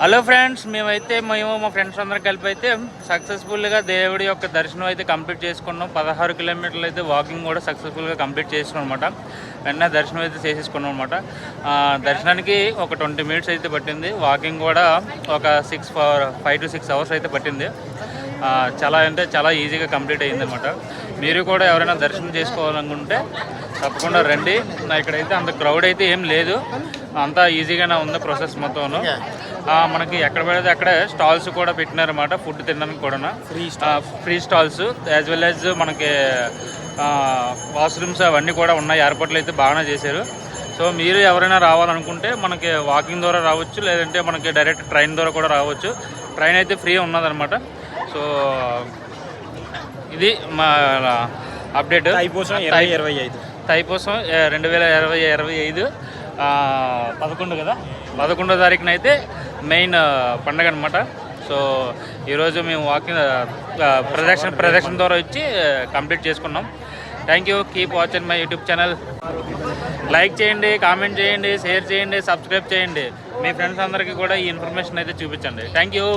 Hello friends, మేము మా friends అందరం కలిపి అయితే సక్సెస్ఫుల్గా దేవుడి యొక్క దర్శనం అయితే కంప్లీట్ చేసుకున్నాం. 16 కిలోమీటర్లు అయితే వాకింగ్ కూడా సక్సెస్ఫుల్గా కంప్లీట్ చేసుకున్నాం అనమాట. వెంటనే దర్శనం అయితే చేసేసుకున్నాం అనమాట. దర్శనానికి ఒక 20 మినిట్స్ అయితే పట్టింది. వాకింగ్ కూడా ఒక 5 to 6 అవర్స్ అయితే పట్టింది. చాలా అంటే చాలా ఈజీగా కంప్లీట్ అయ్యింది అనమాట. మీరు కూడా ఎవరైనా దర్శనం చేసుకోవాలనుకుంటే తప్పకుండా రండి. ఇక్కడైతే అంత క్రౌడ్ అయితే ఏం లేదు, అంతా ఈజీగానే ఉంది ప్రాసెస్ మొత్తం. మనకి ఎక్కడ పడితే అక్కడే స్టాల్స్ కూడా పెట్టినారన్నమాట, ఫుడ్ తినడానికి కూడా free stalls, as well as మనకి వాష్రూమ్స్ అవన్నీ కూడా ఉన్నాయి. ఏర్పాట్లు అయితే బాగానే చేశారు. సో మీరు ఎవరైనా రావాలనుకుంటే మనకి వాకింగ్ ద్వారా రావచ్చు, లేదంటే మనకి డైరెక్ట్ ట్రైన్ ద్వారా కూడా రావచ్చు. ట్రైన్ అయితే ఫ్రీ ఉన్నదన్నమాట. సో ఇది మా అప్డేట్. తైపూసం 2025 11 కదా, 11వ తారీఖున అయితే మెయిన్ పండగ అనమాట. సో ఈరోజు మేము వాకింగ్ ప్రదక్షిణ ద్వారా వచ్చి కంప్లీట్ చేసుకున్నాం. Thank you. Keep watching my YouTube channel. Like చేయండి, కామెంట్ చేయండి, షేర్ చేయండి, సబ్స్క్రైబ్ చేయండి. మీ ఫ్రెండ్స్ అందరికీ కూడా ఈ ఇన్ఫర్మేషన్ అయితే చూపించండి. Thank you.